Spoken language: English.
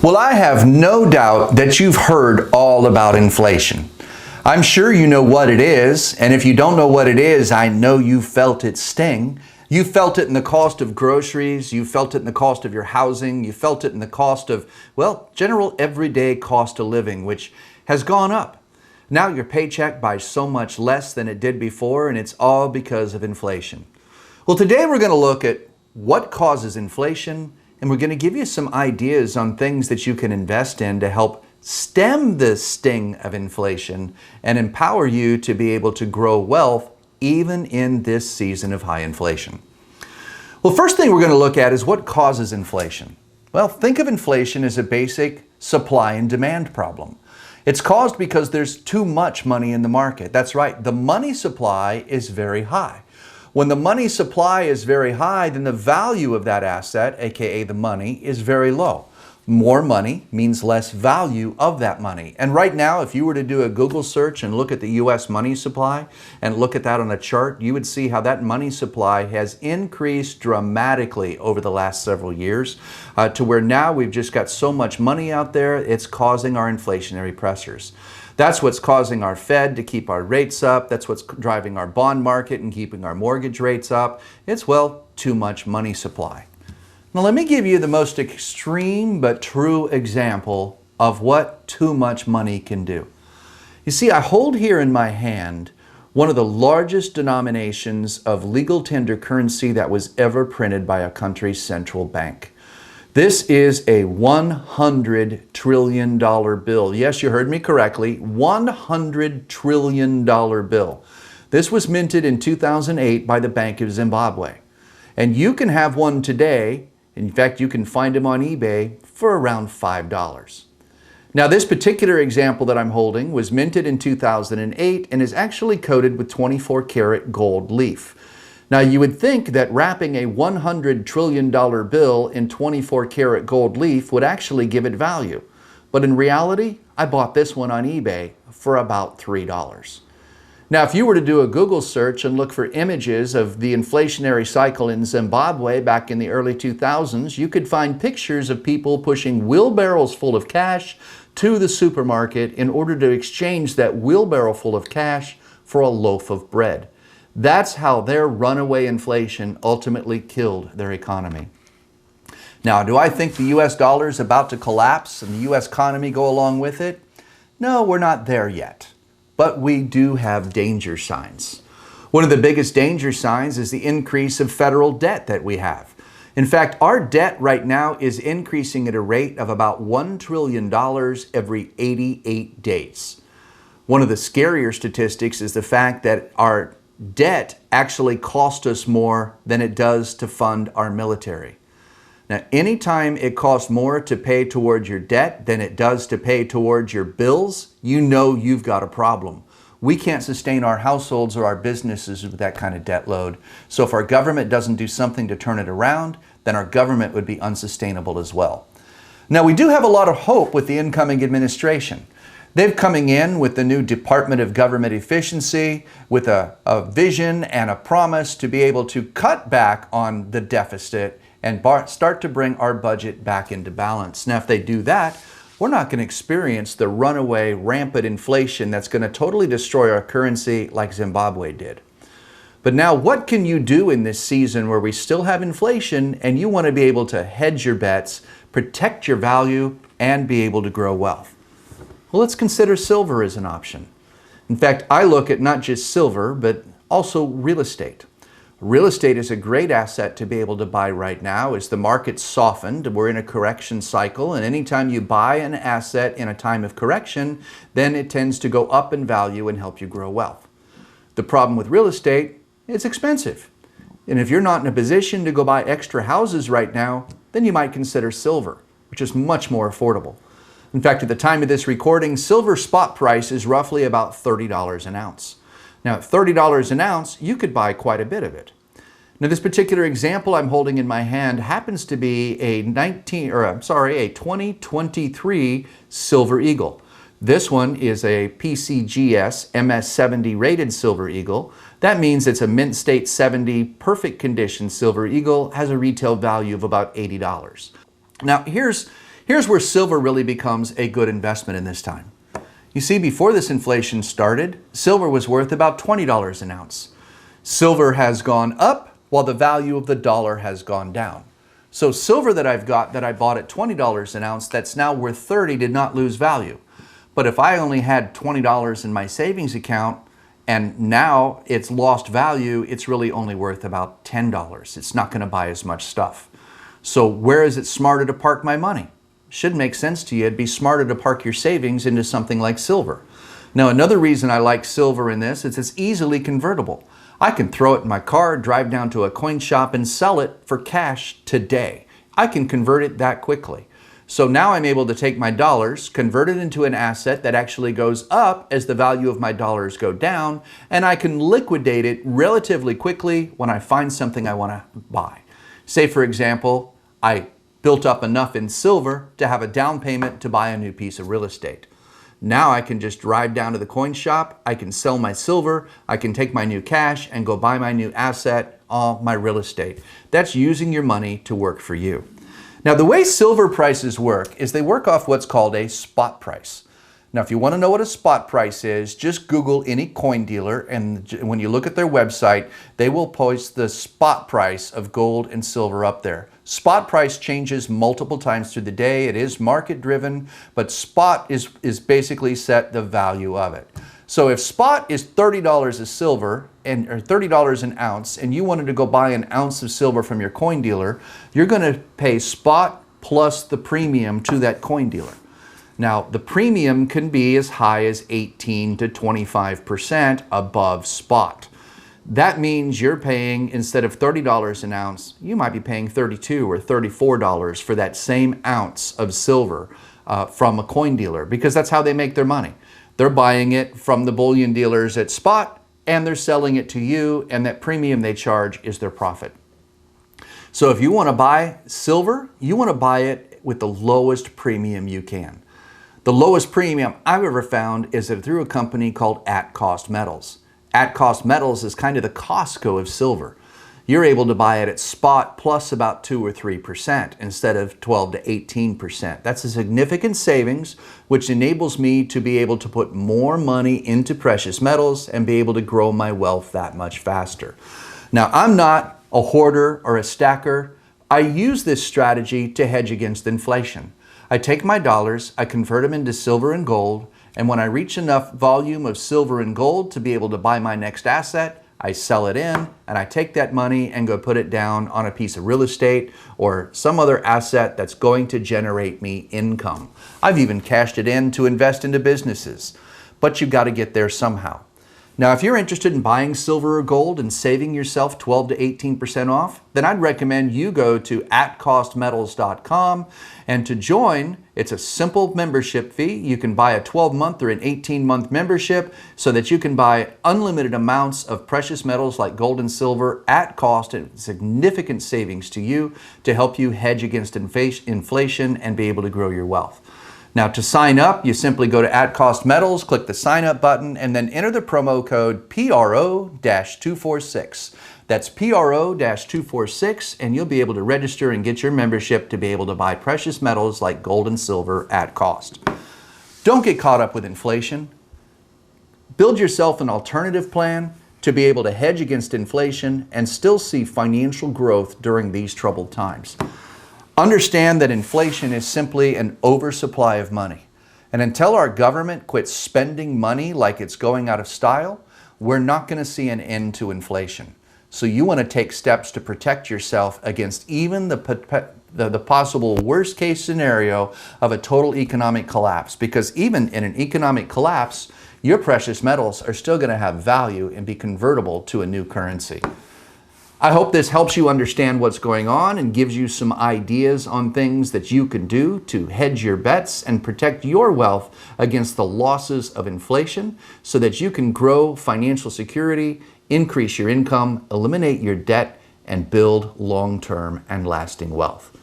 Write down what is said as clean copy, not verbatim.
Well, I have no doubt that you've heard all about inflation. I'm sure you know what it is, and if you don't know what it is, I know you felt it sting. You felt it in the cost of groceries, you felt it in the cost of your housing, you felt it in the cost of, well, general everyday cost of living, which has gone up. Now your paycheck buys so much less than it did before, and it's all because of inflation. Well, today we're going to look at what causes inflation, and we're going to give you some ideas on things that you can invest in to help stem the sting of inflation and empower you to be able to grow wealth even in this season of high inflation. Well, first thing we're going to look at is what causes inflation. Well, think of inflation as a basic supply and demand problem. It's caused because there's too much money in the market. That's right, the money supply is very high. When the money supply is very high, then the value of that asset, aka the money, is very low. More money means less value of that money. And right now, if you were to do a Google search and look at the US money supply and look at that on a chart, you would see how that money supply has increased dramatically over the last several years to where now we've just got so much money out there, it's causing our inflationary pressures. That's what's causing our Fed to keep our rates up. That's what's driving our bond market and keeping our mortgage rates up. It's, well, too much money supply. Now let me give you the most extreme but true example of what too much money can do. You see, I hold here in my hand one of the largest denominations of legal tender currency that was ever printed by a country's central bank. This is a $100 trillion bill. Yes, you heard me correctly, $100 trillion bill. This was minted in 2008 by the Bank of Zimbabwe. And you can have one today. In fact, you can find them on eBay for around $5. Now, this particular example that I'm holding was minted in 2008 and is actually coated with 24 karat gold leaf. Now, you would think that wrapping a $100 trillion bill in 24 karat gold leaf would actually give it value. But in reality, I bought this one on eBay for about $3. Now, if you were to do a Google search and look for images of the inflationary cycle in Zimbabwe back in the early 2000s, you could find pictures of people pushing wheelbarrows full of cash to the supermarket in order to exchange that wheelbarrow full of cash for a loaf of bread. That's how their runaway inflation ultimately killed their economy. Now, do I think the US dollar is about to collapse and the US economy go along with it? No, we're not there yet. But we do have danger signs. One of the biggest danger signs is the increase of federal debt that we have. In fact, our debt right now is increasing at a rate of about $1 trillion every 88 days. One of the scarier statistics is the fact that our debt actually costs us more than it does to fund our military. Now, anytime it costs more to pay towards your debt than it does to pay towards your bills, you know you've got a problem. We can't sustain our households or our businesses with that kind of debt load. So if our government doesn't do something to turn it around, then our government would be unsustainable as well. Now, we do have a lot of hope with the incoming administration. They're coming in with the new Department of Government Efficiency with a vision and a promise to be able to cut back on the deficit and start to bring our budget back into balance. Now, if they do that, we're not going to experience the runaway, rampant inflation that's going to totally destroy our currency like Zimbabwe did. But now, what can you do in this season where we still have inflation and you want to be able to hedge your bets, protect your value, and be able to grow wealth? Well, let's consider silver as an option. In fact, I look at not just silver, but also real estate. Real estate is a great asset to be able to buy right now as the market's softened. We're in a correction cycle, and anytime you buy an asset in a time of correction, then it tends to go up in value and help you grow wealth. The problem with real estate, it's expensive. And if you're not in a position to go buy extra houses right now, then you might consider silver, which is much more affordable. In fact, at the time of this recording, silver spot price is roughly about $30 an ounce. Now, at $30 an ounce, you could buy quite a bit of it. Now, this particular example I'm holding in my hand happens to be a 2023 Silver Eagle. This one is a PCGS MS70 rated Silver Eagle. That means it's a mint state 70 perfect condition Silver Eagle, has a retail value of about $80. Now, here's Here's where silver really becomes a good investment in this time. You see, before this inflation started, silver was worth about $20 an ounce. Silver has gone up while the value of the dollar has gone down. So silver that I've got that I bought at $20 an ounce that's now worth 30 did not lose value. But if I only had $20 in my savings account and now it's lost value, it's really only worth about $10. It's not going to buy as much stuff. So where is it smarter to park my money? Should make sense to you. It'd be smarter to park your savings into something like silver. Now, another reason I like silver in this is it's easily convertible. I can throw it in my car, drive down to a coin shop and sell it for cash today. I can convert it that quickly. So now I'm able to take my dollars, convert it into an asset that actually goes up as the value of my dollars go down, and I can liquidate it relatively quickly when I find something I want to buy. Say, for example, I built up enough in silver to have a down payment to buy a new piece of real estate. Now I can just drive down to the coin shop, I can sell my silver, I can take my new cash and go buy my new asset, all my real estate. That's using your money to work for you. Now, the way silver prices work is they work off what's called a spot price. Now, if you want to know what a spot price is, just Google any coin dealer, and when you look at their website, they will post the spot price of gold and silver up there. Spot price changes multiple times through the day. It is market driven, but spot is basically set the value of it. So if spot is $30 a silver or $30 an ounce, and you wanted to go buy an ounce of silver from your coin dealer, you're going to pay spot plus the premium to that coin dealer. Now, the premium can be as high as 18 to 25% above spot. That means you're paying, instead of $30 an ounce, you might be paying $32 or $34 for that same ounce of silver from a coin dealer, because that's how they make their money. They're buying it from the bullion dealers at spot, and they're selling it to you, and that premium they charge is their profit. So if you want to buy silver, you want to buy it with the lowest premium you can. The lowest premium I've ever found is through a company called At Cost Metals. At Cost Metals is kind of the Costco of silver. You're able to buy it at spot plus about 2 or 3% instead of 12 to 18%. That's a significant savings, which enables me to be able to put more money into precious metals and be able to grow my wealth that much faster. Now, I'm not a hoarder or a stacker. I use this strategy to hedge against inflation. I take my dollars, I convert them into silver and gold, and when I reach enough volume of silver and gold to be able to buy my next asset, I sell it in, and I take that money and go put it down on a piece of real estate or some other asset that's going to generate me income. I've even cashed it in to invest into businesses, but you've got to get there somehow. Now, if you're interested in buying silver or gold and saving yourself 12 to 18% off, then I'd recommend you go to atcostmetals.com, and to join, it's a simple membership fee. You can buy a 12-month or an 18-month membership so that you can buy unlimited amounts of precious metals like gold and silver at cost, and significant savings to you to help you hedge against inflation and be able to grow your wealth. Now, to sign up, you simply go to At Cost Metals, click the sign up button, and then enter the promo code PRO-246. That's PRO-246, and you'll be able to register and get your membership to be able to buy precious metals like gold and silver at cost. Don't get caught up with inflation. Build yourself an alternative plan to be able to hedge against inflation and still see financial growth during these troubled times. Understand that inflation is simply an oversupply of money. And until our government quits spending money like it's going out of style, we're not going to see an end to inflation. So you want to take steps to protect yourself against even the possible worst case scenario of a total economic collapse. Because even in an economic collapse, your precious metals are still going to have value and be convertible to a new currency. I hope this helps you understand what's going on and gives you some ideas on things that you can do to hedge your bets and protect your wealth against the losses of inflation so that you can grow financial security, increase your income, eliminate your debt, and build long-term and lasting wealth.